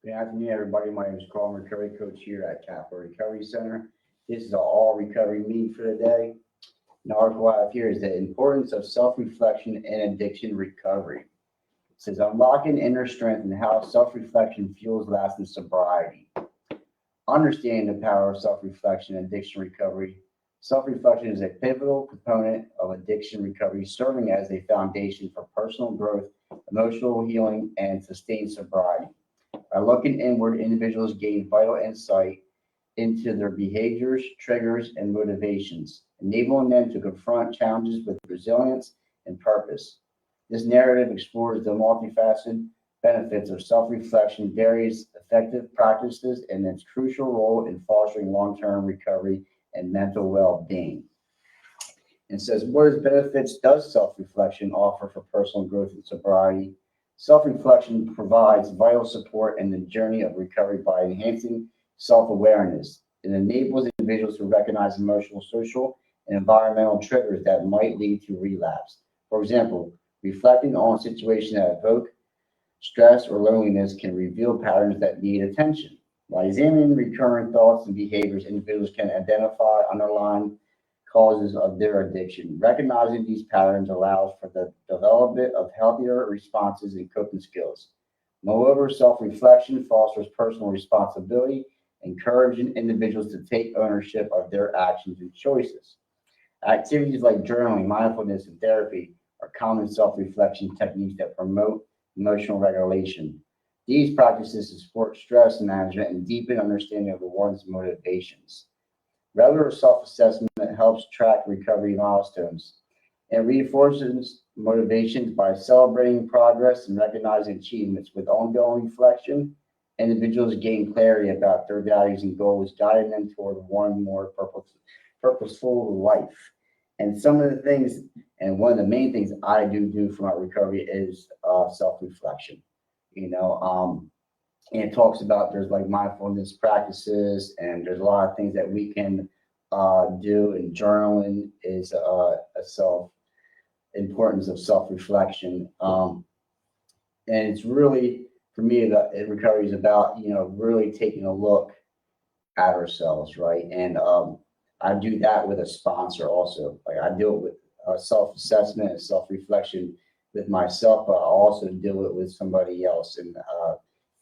Good afternoon, everybody. My name is Carl, I'm a recovery coach here at Capital Recovery Center. This is our all recovery meeting for the day. The article I have here is the importance of self-reflection and addiction recovery. It says unlocking inner strength and how self-reflection fuels lasting sobriety. Understanding the power of self-reflection and addiction recovery. Self-reflection is a pivotal component of addiction recovery, serving as a foundation for personal growth, emotional healing, and sustained sobriety. By looking inward, individuals gain vital insight into their behaviors, triggers, and motivations, enabling them to confront challenges with resilience and purpose. This narrative explores the multifaceted benefits of self reflection, various effective practices, and its crucial role in fostering long term recovery and mental well being. And says, what benefits does self reflection offer for personal growth and sobriety? Self reflection provides vital support in the journey of recovery by enhancing self awareness. It enables individuals to recognize emotional, social, and environmental triggers that might lead to relapse. For example, reflecting on situations that evoke stress or loneliness can reveal patterns that need attention. By examining recurrent thoughts and behaviors, individuals can identify underlying causes of their addiction. Recognizing these patterns allows for the development of healthier responses and coping skills. Moreover, self reflection fosters personal responsibility, encouraging individuals to take ownership of their actions and choices. Activities like journaling, mindfulness, and therapy are common self reflection techniques that promote emotional regulation. These practices support stress management and deepen understanding of one's motivations. Regular self assessment helps track recovery milestones. It reinforces motivations by celebrating progress and recognizing achievements. With ongoing reflection, individuals gain clarity about their values and goals, guiding them toward one more purposeful life. And some of the things, and one of the main things I do for my recovery is self reflection. You know, and it talks about there's like mindfulness practices, and there's a lot of things that we can do. And journaling is a self importance of self reflection, and it's really for me that recovery is about really taking a look at ourselves, right? And I do that with a sponsor also. Like I do it with self assessment and self reflection with myself, but I also do it with somebody else. And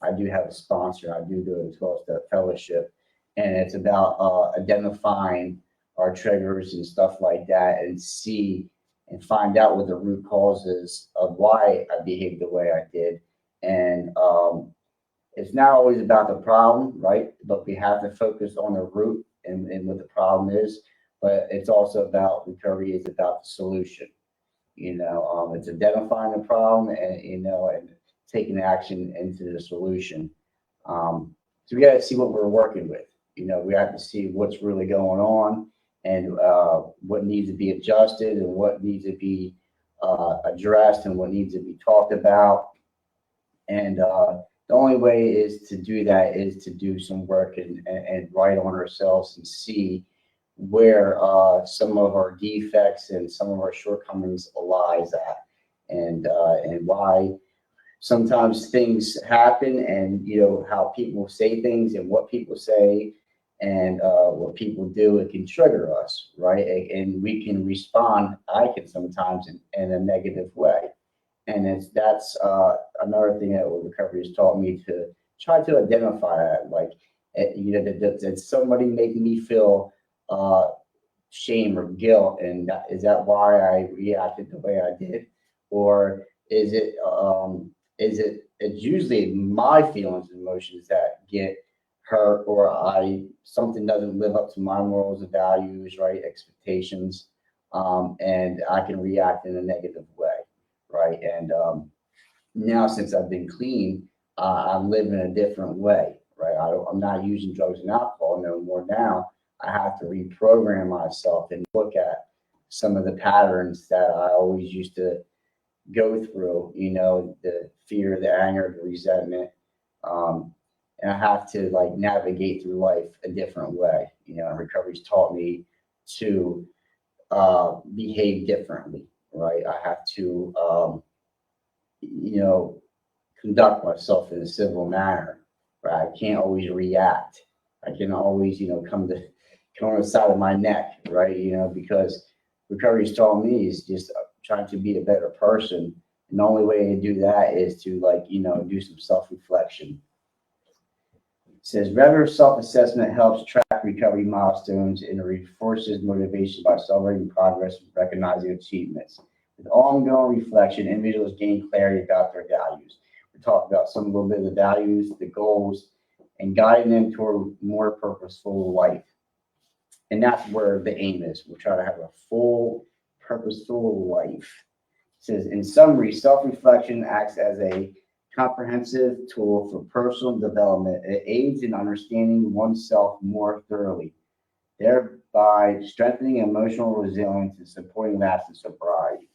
I do have a sponsor. I do it as well as the fellowship, and it's about identifying our triggers and stuff like that, and see and find out what the root causes of why I behaved the way I did. And it's not always about the problem, right? But we have to focus on the root and what the problem is. But it's also about recovery is about the solution. It's identifying the problem and taking action into the solution. So we got to see what we're working with. We have to see what's really going on, and what needs to be adjusted, and what needs to be addressed, and what needs to be talked about. And the only way is to do that is to do some work and write on ourselves and see where some of our defects and some of our shortcomings lies at, and why sometimes things happen, and how people say things and what people say, and what people do, it can trigger us, right? And we can respond, I can sometimes in a negative way. And that's another thing that recovery has taught me, to try to identify that, like, that somebody making me feel shame or guilt, and is that why I reacted the way I did, or is it it's usually my feelings and emotions that get hurt, or I something doesn't live up to my morals and values, right, expectations, and I can react in a negative way, right? And now since I've been clean, I'm living a different way, right? I'm not using drugs and alcohol no more now. I have to reprogram myself and look at some of the patterns that I always used to go through, the fear, the anger, the resentment. And I have to like navigate through life a different way. Recovery's taught me to behave differently, right? I have to, conduct myself in a civil manner. right? I can't always react. I can always, come on the side of my neck, right? Because recovery's taught me is just trying to be a better person. And the only way to do that is to do some self-reflection. It says regular self-assessment helps track recovery milestones and reinforces motivation by celebrating progress and recognizing achievements. With ongoing reflection, individuals gain clarity about their values. We talked about some a little bit of the values, the goals, and guiding them toward a more purposeful life. And that's where the aim is. We're trying to have a full, purposeful life. It says, in summary, self-reflection acts as a comprehensive tool for personal development. It aids in understanding oneself more thoroughly, thereby strengthening emotional resilience and supporting lasting sobriety.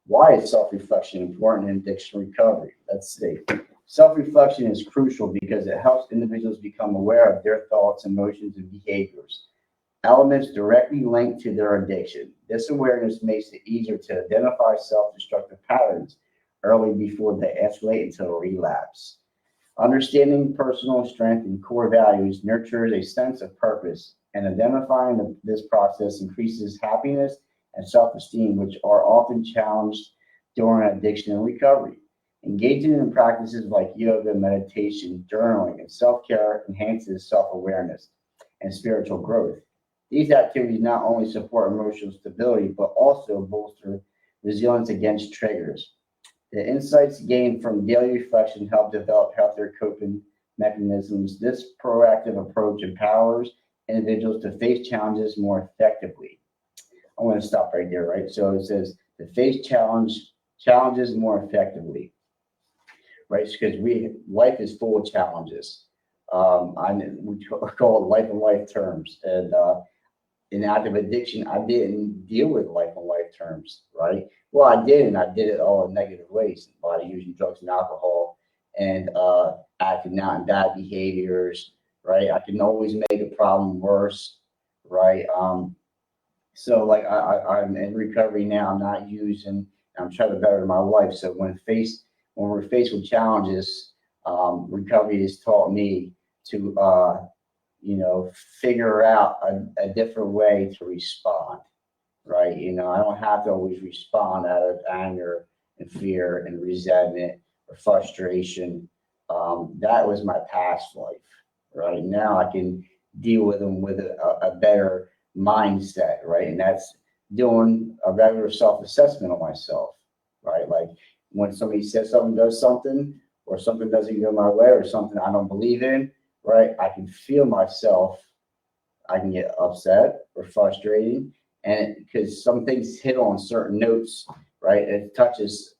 Why is self-reflection important in addiction recovery? Let's see. Self-reflection is crucial because it helps individuals become aware of their thoughts, emotions, and behaviors, elements directly linked to their addiction. This awareness makes it easier to identify self-destructive patterns early before they escalate into a relapse. Understanding personal strength and core values nurtures a sense of purpose, and identifying this process increases happiness and self-esteem, which are often challenged during addiction and recovery. Engaging in practices like yoga, meditation, journaling, and self-care enhances self-awareness and spiritual growth. These activities not only support emotional stability, but also bolster resilience against triggers. The insights gained from daily reflection help develop healthier coping mechanisms. This proactive approach empowers individuals to face challenges more effectively. I want to stop right there, right? So it says to face challenges more effectively, right? Because life is full of challenges. We call it life and life terms. And in active addiction, I didn't deal with life and life terms, right? Well, I did, and I did it all in negative ways by using drugs and alcohol and acting out in bad behaviors, right? I can always make a problem worse, right? So like I'm in recovery now. I'm not using. I'm trying to better my life. So when we're faced with challenges, recovery has taught me to figure out a different way to respond, right? I don't have to always respond out of anger and fear and resentment or frustration. That was my past life, right? Now I can deal with them with a better mindset, right? And that's doing a regular self-assessment of myself, right? Like when somebody says something, does something, or something doesn't go my way, or something I don't believe in, right? I can feel myself. I can get upset or frustrated, and because some things hit on certain notes, right? It touches,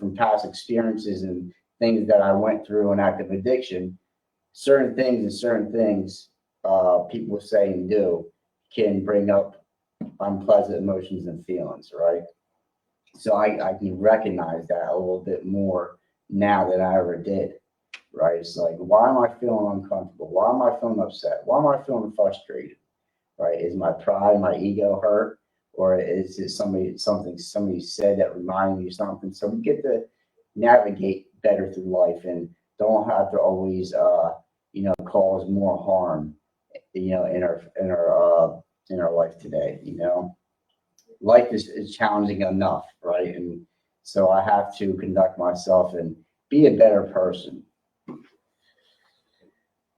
from past experiences and things that I went through in active addiction. Certain things people say and do can bring up unpleasant emotions and feelings, right? So I can recognize that a little bit more now than I ever did. Right? It's like, why am I feeling uncomfortable? Why am I feeling upset? Why am I feeling frustrated? Right? Is my pride, my ego hurt? Or is it somebody said that reminded me of something? So we get to navigate better through life and don't have to always cause more harm, in our life today. Life is challenging enough, right? And so I have to conduct myself and be a better person.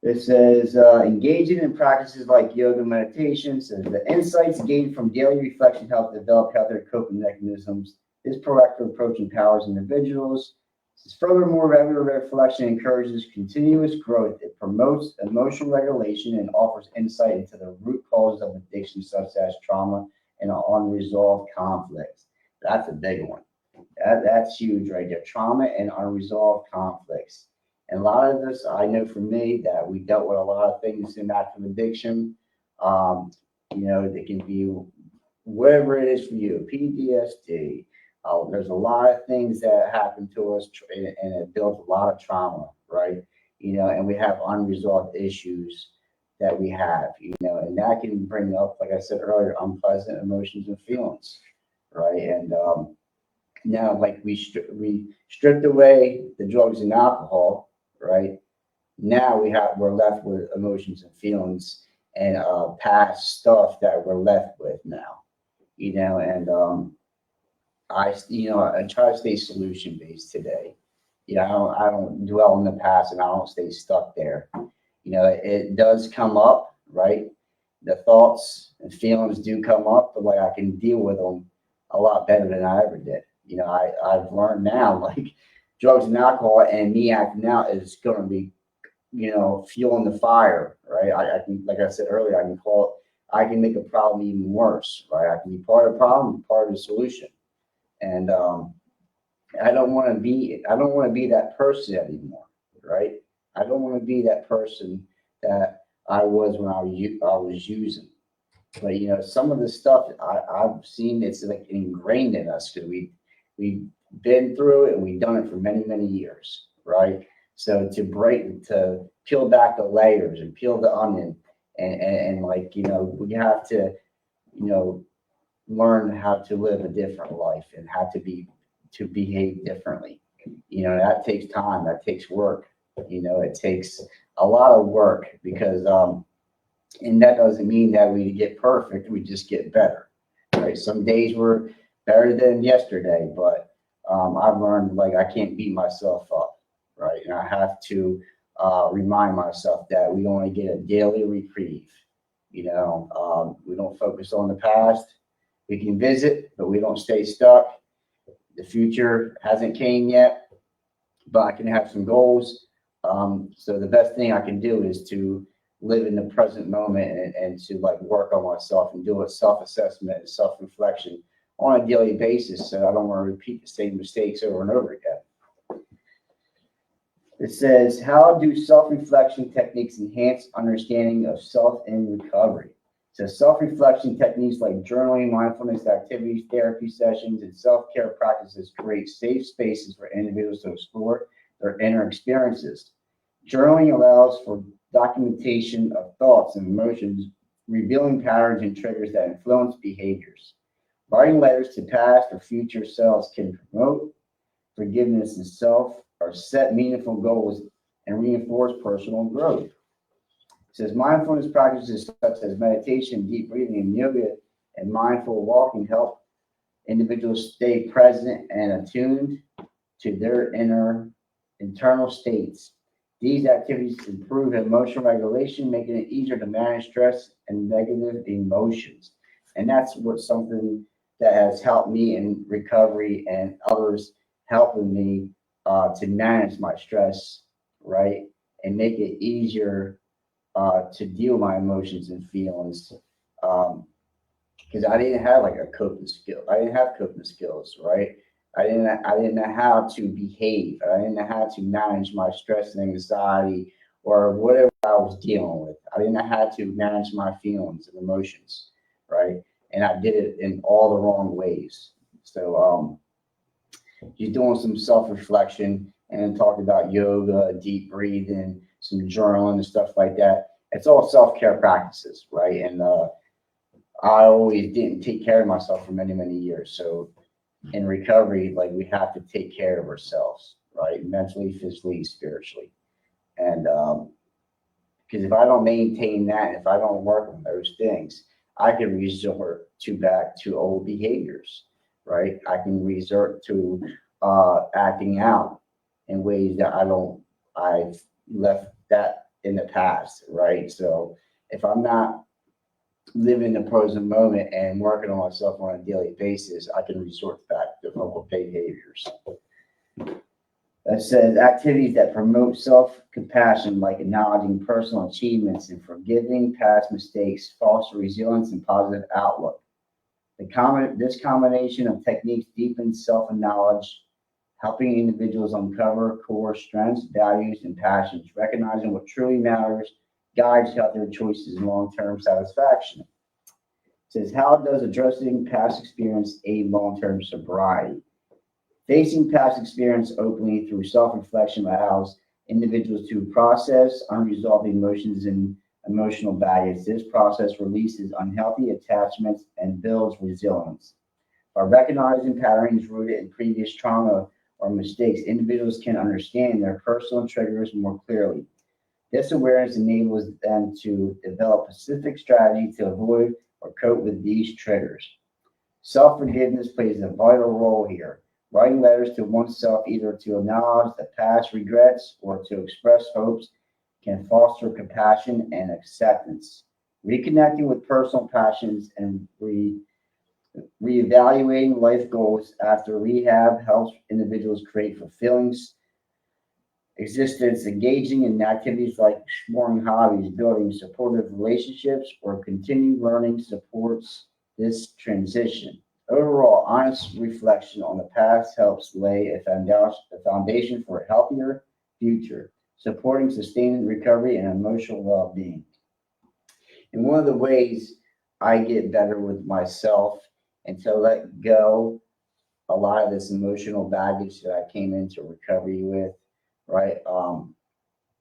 It says, engaging in practices like yoga meditation, says the insights gained from daily reflection help develop healthier coping mechanisms. This proactive approach empowers individuals. It says, furthermore, regular reflection encourages continuous growth. It promotes emotional regulation and offers insight into the root causes of addiction, such as trauma and unresolved conflicts. That's a big one. That's huge right there. Trauma and unresolved conflicts. And a lot of this, I know for me, that we dealt with a lot of things in active addiction. They can be whatever it is for you, PTSD. There's a lot of things that happen to us, and it builds a lot of trauma, right? And we have unresolved issues that we have, and that can bring up, like I said earlier, unpleasant emotions and feelings, right? And now, like we stripped away the drugs and alcohol, right? Now we're left with emotions and feelings and past stuff that we're left with now, and I try to stay solution based today. I don't dwell in the past and I don't stay stuck there. It does come up, right? The thoughts and feelings do come up, but like I can deal with them a lot better than I ever did. I've learned now, like drugs and alcohol and me acting out is going to be, fueling the fire, right? I can, like I said earlier, I can make a problem even worse, right? I can be part of the problem, part of the solution. And I don't want to be that person anymore, right? I don't want to be that person that I was when I was using. But some of the stuff I've seen, it's like ingrained in us because we've been through it and we've done it for many many years, right? So to peel back the layers and peel the onion, and like we have to you know learn how to live a different life and how to behave differently. That takes time, that takes work. It takes a lot of work because and that doesn't mean that we get perfect, we just get better, right? Some days we're better than yesterday, but I've learned like I can't beat myself up, right? And I have to remind myself that we only get a daily reprieve. We don't focus on the past. We can visit, but we don't stay stuck. The future hasn't came yet, but I can have some goals. So the best thing I can do is to live in the present moment, and to like work on myself and do a self-assessment and self-reflection on a daily basis, so I don't want to repeat the same mistakes over and over again. It says, how do self-reflection techniques enhance understanding of self in recovery? So self-reflection techniques like journaling, mindfulness activities, therapy sessions, and self-care practices create safe spaces for individuals to explore their inner experiences. Journaling allows for documentation of thoughts and emotions, revealing patterns and triggers that influence behaviors. Writing letters to past or future selves can promote forgiveness and self, or set meaningful goals and reinforce personal growth. It says mindfulness practices such as meditation, deep breathing, and yoga and mindful walking help individuals stay present and attuned to their internal states. These activities improve emotional regulation, making it easier to manage stress and negative emotions. And that's something that has helped me in recovery, and others helping me to manage my stress, right? And make it easier to deal with my emotions and feelings. Because I didn't have like a coping skill. I didn't have coping skills, right? I didn't know how to behave. I didn't know how to manage my stress and anxiety or whatever I was dealing with. I didn't know how to manage my feelings and emotions, right? And I did it in all the wrong ways. So you're doing some self-reflection and then talking about yoga, deep breathing, some journaling and stuff like that. It's all self-care practices, right? And I always didn't take care of myself for many, many years. So in recovery, like we have to take care of ourselves, right? Mentally, physically, spiritually. And because if I don't maintain that, if I don't work on those things, I can resort back to old behaviors, right? I can resort to acting out in ways that I've left that in the past, right? So if I'm not living the present moment and working on myself on a daily basis, I can resort back to old behaviors. That says activities that promote self-compassion, like acknowledging personal achievements and forgiving past mistakes, foster resilience and positive outlook. This combination of techniques deepens self-knowledge, helping individuals uncover core strengths, values, and passions, recognizing what truly matters, guides healthier choices and long-term satisfaction. It says, how does addressing past experience aid long-term sobriety? Facing past experience openly through self-reflection allows individuals to process unresolved emotions and emotional baggage. This process releases unhealthy attachments and builds resilience. By recognizing patterns rooted in previous trauma or mistakes, individuals can understand their personal triggers more clearly. This awareness enables them to develop a specific strategy to avoid or cope with these triggers. Self-forgiveness plays a vital role here. Writing letters to oneself either to acknowledge the past regrets or to express hopes can foster compassion and acceptance. Reconnecting with personal passions and reevaluating life goals after rehab helps individuals create fulfilling existence. Engaging in activities like exploring hobbies, building supportive relationships, or continued learning supports this transition. Overall, honest reflection on the past helps lay a foundation for a healthier future, supporting sustained recovery and emotional well-being. And one of the ways I get better with myself and to let go a lot of this emotional baggage that I came into recovery with, right?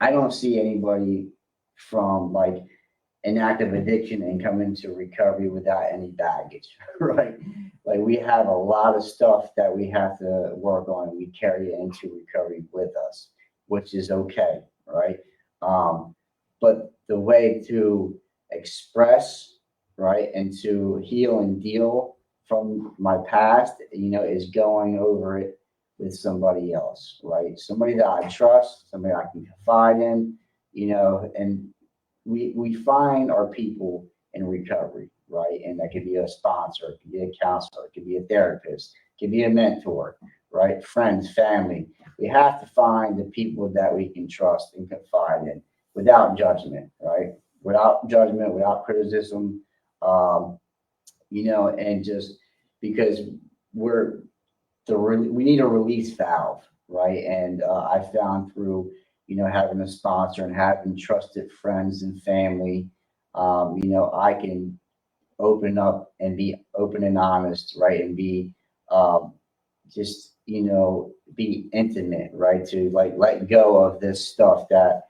I don't see anybody from like an active addiction and come into recovery without any baggage, right? Like we have a lot of stuff that we have to work on. We carry it into recovery with us, which is okay, right? But the way to express, right, and to heal and deal from my past, is going over it with somebody else, right? Somebody that I trust, somebody I can confide in, and we find our people in recovery, right? And that could be a sponsor, it could be a counselor, it could be a therapist, it could be a mentor, right? Friends, family. We have to find the people that we can trust and confide in without judgment, right? Without judgment, without criticism, and just because we need a release valve, right? And I found through, having a sponsor and having trusted friends and family, I can open up and be open and honest, right? And be just, be intimate, right? To like let go of this stuff that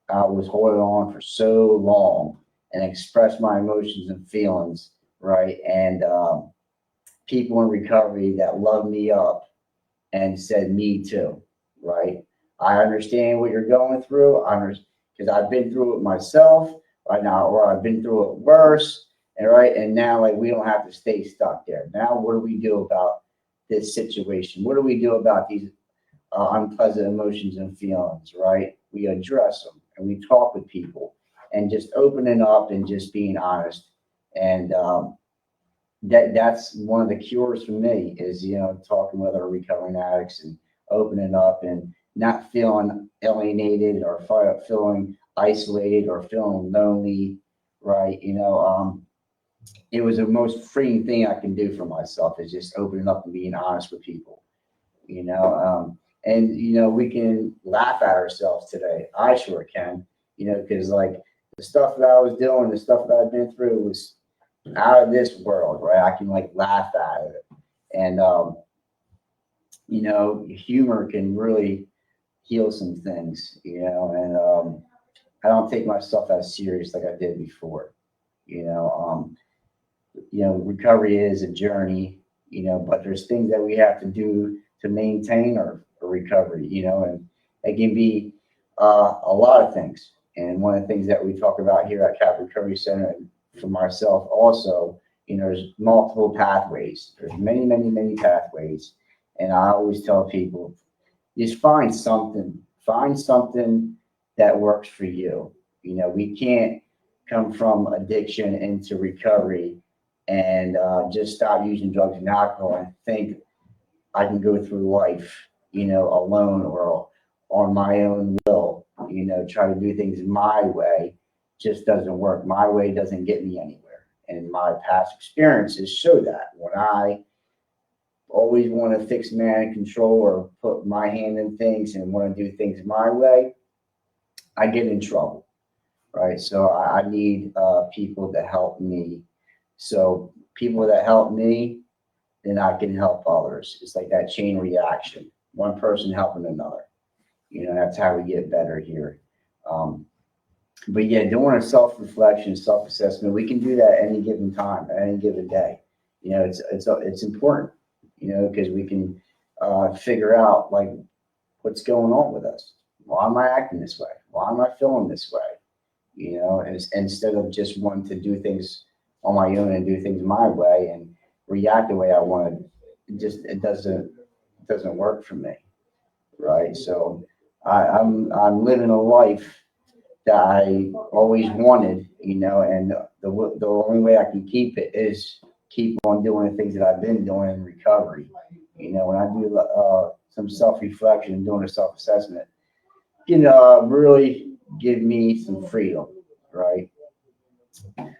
I was holding on for so long and express my emotions and feelings, right? And people in recovery that love me up and said, me too, right? I understand what you're going through. Because I've been through it myself right now, or I've been through it worse. And right. And now, like, we don't have to stay stuck there. Now, what do we do about this situation? What do we do about these unpleasant emotions and feelings, right? We address them and we talk with people and just opening up and just being honest. And that's one of the cures for me is, talking with other recovering addicts and opening up and not feeling alienated or feeling isolated or feeling lonely, right? It was the most freeing thing I can do for myself is just opening up and being honest with people, and we can laugh at ourselves today. I sure can, because like the stuff that I was doing, the stuff that I've been through was out of this world, right? I can like laugh at it. And, humor can really heal some things, and I don't take myself as serious like I did before, recovery is a journey, but there's things that we have to do to maintain our recovery, and it can be a lot of things. And one of the things that we talk about here at Cap Recovery Center, and for myself also, there's multiple pathways. There's many, many, many pathways. And I always tell people, just find something that works for you. We can't come from addiction into recovery and just stop using drugs and alcohol and think I can go through life, alone or on my own will, try to do things my way. Just doesn't work. My way doesn't get me anywhere. And my past experiences show that when I always want to fix man control or put my hand in things and want to do things my way, I get in trouble, right? So I need people to help me. So people that help me, then I can help others. It's like that chain reaction. One person helping another. That's how we get better here. But yeah, doing a self-reflection, self-assessment, we can do that at any given time, at any given day. It's important, because we can figure out like what's going on with us. Why am I acting this way? why am I feeling this way? You know, and instead of just wanting to do things on my own and do things my way and react the way I want to, it doesn't work for me, right? So I'm living a life that I always wanted, you know, and the only way I can keep it is keep on doing the things that I've been doing in recovery. You know, when I do some self reflection, doing a self assessment, really give me some freedom, right?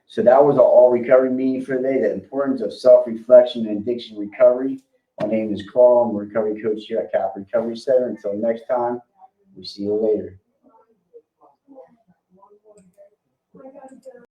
So that was all recovery meeting for today. The importance of self reflection and addiction recovery. My name is Carl. I'm a recovery coach here at Cap Recovery Center. Until next time, we see you later.